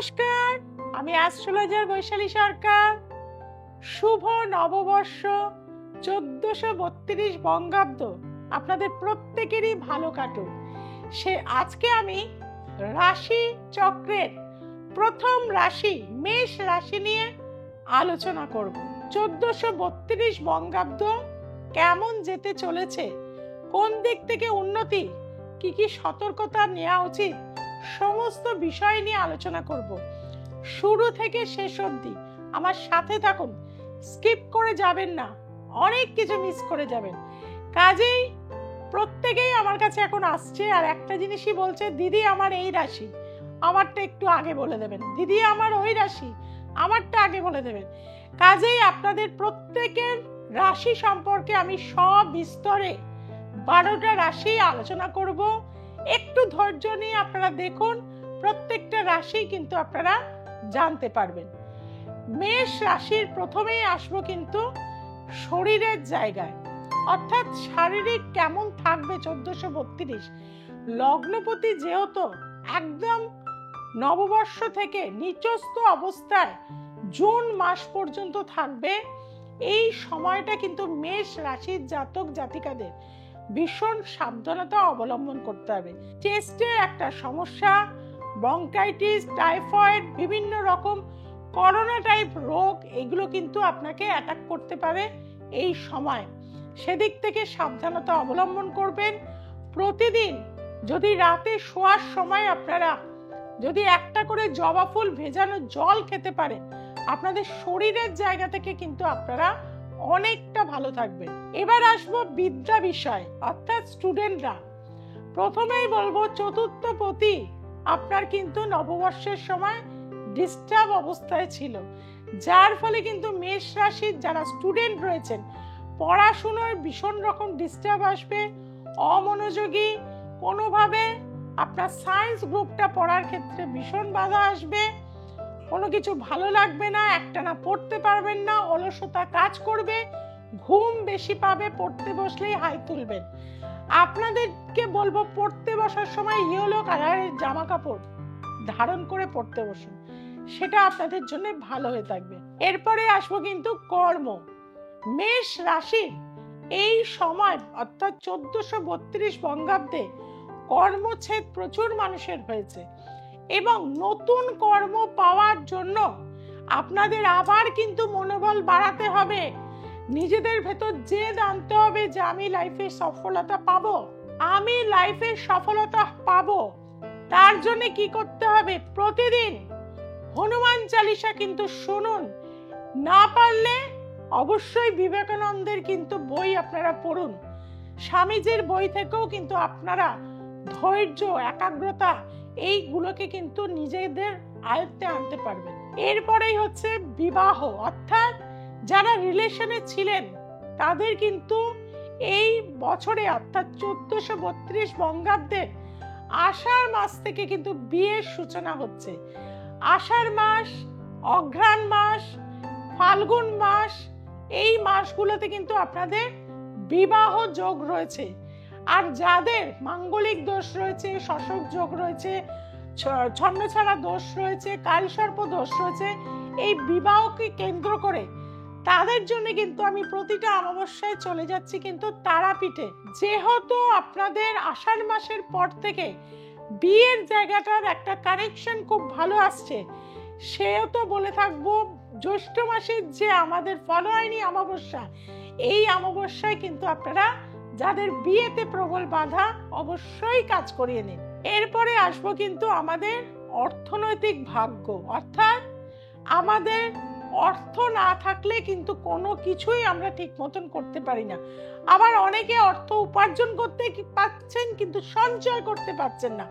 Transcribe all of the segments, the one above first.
নমস্কার, আমি অ্যাস্ট্রোলজার বৈশালী সরকার। শুভ নববর্ষ 1432 বঙ্গাব্দ আপনাদের প্রত্যেকেরই ভালো কাটুক। আজকে আমি রাশি চক্রের প্রথম রাশি মেষ রাশি নিয়ে আলোচনা করব। 1432 বঙ্গাব্দ কেমন যেতে চলেছে, কোন দিক থেকে উন্নতি, কি কি সতর্কতা নেওয়া উচিত, সমস্ত বিষয় নিয়ে আলোচনা করব। শুরু থেকে শেষ অবধি আমার সাথে থাকুন, স্কিপ করে যাবেন না, অনেক কিছু মিস করে যাবেন। কাজেই প্রত্যেকেই আমার কাছে এখন আসছে আর একটা জিনিসই বলছে, দিদি আমার এই রাশি, আমারটা একটু আগে বলে দেবেন, দিদি আমার ওই রাশি, আমারটা আগে বলে দেবেন। কাজেই আপনাদের প্রত্যেকের রাশি সম্পর্কে আমি সব বিস্তরে 12টা রাশি আলোচনা করব। একটু ধৈর্য নিয়ে আপনারা দেখুন, প্রত্যেকটা রাশি কিন্তু আপনারা জানতে পারবেন। মেষ রাশির প্রথমেই আসবো কিন্তু শরীরের জায়গায়, অর্থাৎ শারীরিক কেমন থাকবে 1432। লগ্নপতি যেহেতু একদম নববর্ষ থেকে নিচস্থ অবস্থায় জুন মাস পর্যন্ত থাকবে, এই সময়টা কিন্তু মেষ রাশির জাতক জাতিকাদের ভীষণ সাবধানতা অবলম্বন করতে হবে। চেস্টের একটা সমস্যা, ব্রঙ্কাইটিস, টাইফয়েড, বিভিন্ন রকম করোনা টাইপ রোগ, এগুলো কিন্তু আপনাকে অ্যাটাক করতে পারে এই সময়। সেদিক থেকে সাবধানতা অবলম্বন করবেন। প্রতিদিন যদি রাতে শোয়ার সময় আপনারা যদি একটা করে জবা ফুল ভেজানো জল খেতে পারেন, আপনাদের শরীরের জায়গা থেকে কিন্তু আপনারা অনেকটা ভালো থাকবেন। এবার আসবো বিদ্যা বিষয়, অর্থাৎ স্টুডেন্টরা। প্রথমেই বলবো চতুর্থপতি আপনার কিন্তু নববর্ষের সময় ডিস্টার্ব অবস্থায় ছিল, যার ফলে কিন্তু মেষ রাশির যারা স্টুডেন্ট রয়েছেন পড়াশোনার ভীষণ রকম ডিস্টার্ব আসবে, অমনোযোগী, কোনোভাবে আপনার সায়েন্স গ্রুপটা পড়ার ক্ষেত্রে ভীষণ বাধা আসবে, কোনো কিছু ভালো লাগবে না, একটানা পড়তে পারবেন না, অলসতা কাজ করবে, ঘুম বেশি পাবে, পড়তে বসলেই হাই তুলবেন। আপনাদেরকে বলবো পড়তে বসার সময় ইয়েলো কালারের জামা কাপড় ধারণ করে পড়তে বসুন, সেটা আপনাদের জন্য ভালো হয়ে থাকবে। এরপরে আসবো কিন্তু কর্ম। মেষ রাশির এই সময় অর্থাৎ 1432 বঙ্গাব্দে কর্মচ্ছেদ প্রচুর মানুষের হয়েছে এবং নতুন কর্ম পাওয়ার জন্য আপনাদের আবার কিন্তু মনোবল বাড়াতে হবে, নিজেদের ভেতর জেদ আনতে হবে যে আমি লাইফে সফলতা পাবো, আমি লাইফে সফলতা পাবো। তার জন্য কি করতে হবে? প্রতিদিন হনুমান চালিসা কিন্তু শুনুন, না পারলে অবশ্যই বিবেকানন্দের কিন্তু বই আপনারা পড়ুন, স্বামীজির বই থেকেও কিন্তু আপনারা ধৈর্য, একাগ্রতা এইগুলোকে কিন্তু নিজেদের আয়ত্তে আনতে পারবেন। এরপরেই হচ্ছে বিবাহ, অর্থাৎ যারা রিলেশনে ছিলেন তাদের কিন্তু এই বছরে অর্থাৎ 1432 বঙ্গাব্দের আষাঢ় মাস থেকে কিন্তু বিয়ের সূচনা হচ্ছে। আষাঢ় মাস, অঘ্রাণ মাস, ফাল্গুন মাস, এই মাসগুলোতে কিন্তু আপনাদের বিবাহ যোগ রয়েছে। আর যাদের মাঙ্গলিক দোষ রয়েছে, শশক যোগ রয়েছে, ছন্নছাড়া দোষ রয়েছে, কালসর্প দোষ রয়েছে, এই বিবাহকে কেন্দ্র করে তাদের জন্য কিন্তু আমি প্রতিটা অমাবস্যায় চলে যাচ্ছি কিন্তু তারাপীঠে। যেহেতু আপনাদের আষাঢ় মাসের পর থেকে বিয়ের জায়গাটার একটা কানেকশন খুব ভালো আসছে, সেহেতু বলে থাকবো জ্যৈষ্ঠ মাসের যে আমাদের ফলোয়াইনি অমাবস্যা, এই অমাবস্যায় কিন্তু আপনারা যাদের বিয়েতে প্রবল বাধা, অবশ্যই কাজ করিয়ে নিন। এরপরে আসবো কিন্তু আমাদের অর্থনৈতিক ভাগ্য, অর্থাৎ আমাদের অর্থ না থাকলে কিন্তু কোনো কিছুই আমরা ঠিক মতন করতে পারি না। আবার অনেকে অর্থ উপার্জন করতে পারছেন কিন্তু সঞ্চয় করতে পারছেন না,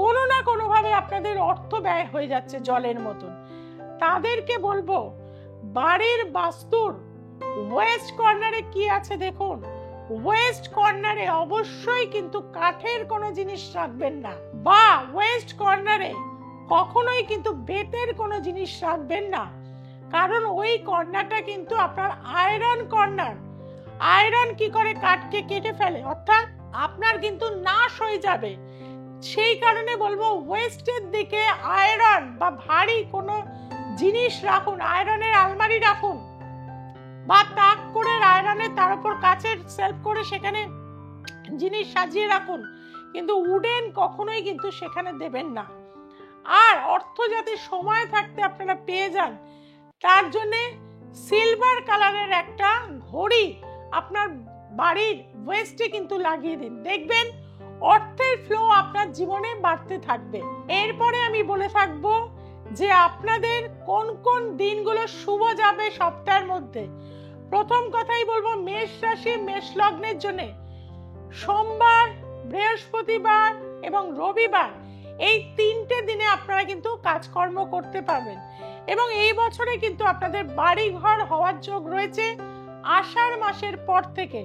কোনো না কোনো ভাবে আপনাদের অর্থ ব্যয় হয়ে যাচ্ছে জলের মতন। তাদেরকে বলবো বাড়ির বাস্তুর ওয়েস্ট কর্নারে কি আছে দেখুন, ওয়েস্ট কর্নারে অবশ্যই কিন্তু কাঠের কোনো জিনিস রাখবেন না, বা ওয়েস্ট কর্নারে কখনোই কিন্তু বেতের কোনো জিনিস রাখবেন না, কারণ ওই কর্নারটা কিন্তু আপনার আয়রন কর্নার। আয়রন কি করে কাঠকে কেটে ফেলে, অর্থাৎ আপনার কিন্তু নাশ হয়ে যাবে। সেই কারণে বলবো ওয়েস্টের দিকে আয়রন বা ভারী কোনো জিনিস রাখুন, আয়রনের আলমারি রাখুন বা তাক করে আয়রনের তার উপর কাচের সেলফ করে সেখানে জিনিস সাজিয়ে রাখুন, কিন্তু উডেন কখনোই কিন্তু সেখানে দেবেন না। আর অর্থ যাতে সময় থাকতে আপনারা পেয়ে যান তার জন্য সিলভার কালারের একটা ঘড়ি আপনার বাড়ির ওয়েস্টে কিন্তু লাগিয়ে দিন, দেখবেন অর্থের ফ্লো আপনার জীবনে বাড়তে থাকবে। এরপরে আমি বলে থাকবো যে আপনাদের কোন কোন দিনগুলো শুভ যাবে সপ্তাহের মধ্যে। প্রথম কথাই বলবো মেষ রাশি মেষ লগ্নের জন্য সোমবার, বৃহস্পতিবার এবং রবিবার এই 3টে দিনে আপনারা কিন্তু কাজকর্ম করতে পারবেন এবং এই বছরে কিন্তু আপনাদের বাড়ি ঘর হওয়ার যোগ রয়েছে আষাঢ় মাসের পর থেকে।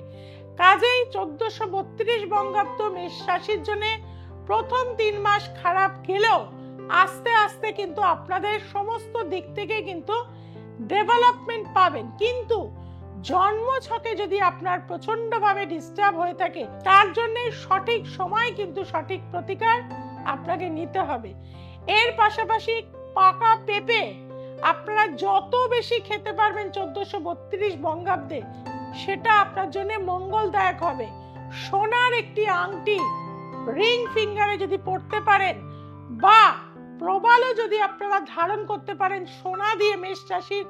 কাজেই 1432 বঙ্গাব্দ মেষ রাশির জন্য প্রথম 3 মাস খারাপ গেলেও আস্তে আস্তে কিন্তু আপনাদের সমস্ত দিক থেকে কিন্তু ডেভেলপমেন্ট পাবেন। কিন্তু জন্ম ছকে যদি আপনার প্রচন্ডভাবে ডিস্টার্ব হয়ে থাকে তার জন্য সঠিক সময় কিন্তু সঠিক প্রতিকার আপনাকে নিতে হবে। এর পাশাপাশি পাকা পেঁপে আপনারা যত বেশি খেতে পারবেন 1432 বঙ্গাব্দে সেটা আপনার জন্য মঙ্গলদায়ক হবে। সোনার একটি আংটি রিং ফিঙ্গারে যদি পড়তে পারেন বা প্রবালও যদি আপনারা ধারণ করতে পারেন সোনা দিয়ে মেষ রাশির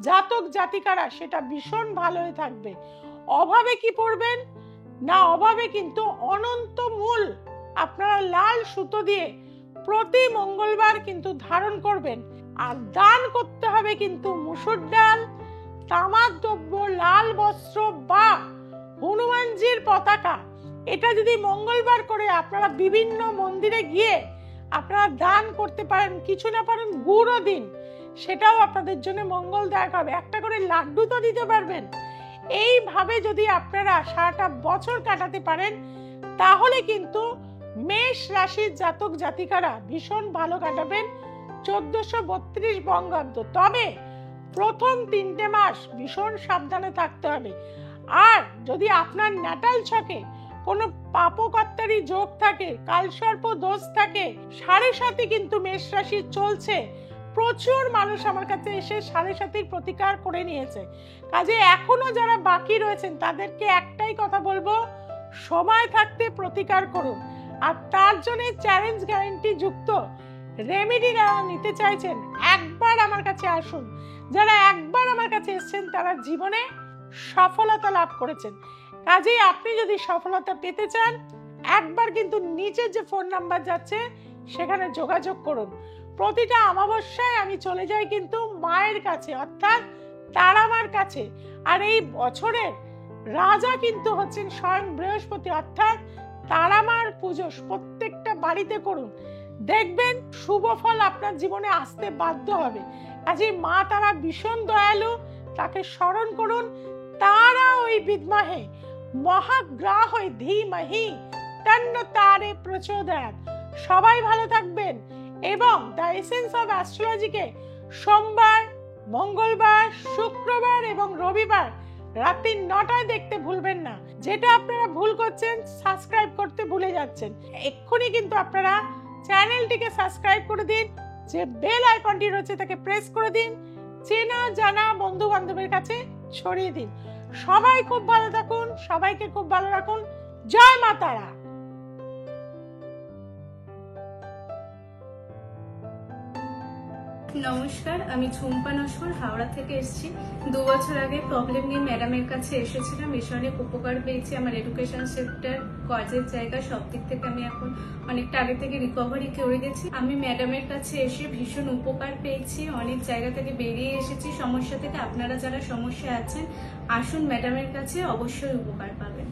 জাতক জাতিকারা, সেটা ভীষণ ভালো হয়ে থাকবে। অভাবে কি পড়বেন না, অভাবে কিন্তু অনন্ত মূল আপনারা লাল সুতো দিয়ে প্রতি মঙ্গলবার কিন্তু ধারণ করবেন। আর দান করতে হবে কিন্তু মুসুর ডাল, তামাক দ্রব্য, লাল বস্ত্র বা হনুমানজির পতাকা। এটা যদি মঙ্গলবার করে আপনারা বিভিন্ন মন্দিরে গিয়ে আপনারা দান করতে পারেন, কিছু না পারেন গুড়ও দিন, সেটাও আপনাদের জন্য মঙ্গলদায়ক হবে। একটা করে লাড্ডু তো দিতে পারবেন। এইভাবে যদি আপনারা সারাটা বছর কাটাতে পারেন তাহলে কিন্তু মেষ রাশির জাতক জাতিকারা ভীষণ ভালো কাটাবেন 1432 বঙ্গাব্দ। তবে প্রথম 3টে মাস ভীষণ সাবধানে থাকতে হবে। আর যদি আপনার ন্যাটাল ছকে কোনো পাপকর্তারি যোগ থাকে, কালসর্প দোষ থাকে, 7.5 কিন্তু মেষ রাশি চলছে, প্রচুর মানুষ আমার কাছে এসে 7.5 প্রতিকার করে নিয়েছে। কাজে এখনো যারা বাকি রয়েছেন তাদেরকে একটাই কথা বলবো, সময় থাকতে প্রতিকার করুন। আর তার জন্য চ্যালেঞ্জ গ্যারান্টি যুক্ত রেমেডি নিতে চাইছেন একবার আমার কাছে আসুন। যারা একবার আমার কাছে এসেছেন তারা জীবনে সফলতা লাভ করেছেন। কাজেই আপনি যদি সফলতা পেতে চান একবার কিন্তু নিচের যে ফোন নাম্বার যাচ্ছে সেখানে যোগাযোগ করুন। প্রতিটা অমাবস্যায় আমি চলে যাই কিন্তু মায়ের কাছে, অর্থাৎ তারামার কাছে। আর এই বছরের রাজা কিন্তু হচ্ছেন স্বয়ং বৃহস্পতি, অর্থাৎ তারামার পুজো প্রত্যেকটা বাড়িতে করুন, দেখবেন শুভ ফল আপনার জীবনে আসতে বাধ্য হবে। কাজে মা তারা ভীষণ দয়ালু, তাকে স্মরণ করুন। তারা ওই বিদ্মহে মহাগ্রাহ ধীমহি তন্ন তারে প্রচোদয়াৎ। সবাই ভালো থাকবেন এবং দ্য এসেন্স অফ অ্যাস্ট্রোলজিকে সোমবার, মঙ্গলবার, শুক্রবার এবং রবিবার রাত্রি 9টায় দেখতে ভুলবেন না। যেটা আপনারা ভুল করছেন, সাবস্ক্রাইব করতে ভুলে যাচ্ছেন, এক্ষুনি কিন্তু আপনারা চ্যানেলটিকে সাবস্ক্রাইব করে দিন, যে বেল আইকনটি রয়েছে তাকে প্রেস করে দিন, চেনা জানা বন্ধু বান্ধবের কাছে ছড়িয়ে দিন। সবাই খুব ভালো থাকুন, সবাইকে খুব ভালো রাখুন। জয় মা তারা। নমস্কার, আমি ঝুম্পা নস্কর হাওড়া থেকে এসেছি। 2 বছর আগে প্রবলেম নিয়ে ম্যাডামের কাছে এসেছিলাম, এসে অনেক উপকার পেয়েছি। আমার এডুকেশন সেক্টর, কাজের জায়গা সব দিক থেকে আমি এখন অনেকটা আগে থেকে রিকভারি করে গেছি। আমি ম্যাডামের কাছে এসে ভীষণ উপকার পেয়েছি, অনেক জায়গা থেকে বেরিয়ে এসেছি সমস্যা থেকে। আপনারা যারা সমস্যা আছেন আসুন ম্যাডামের কাছে, অবশ্যই উপকার পাবেন।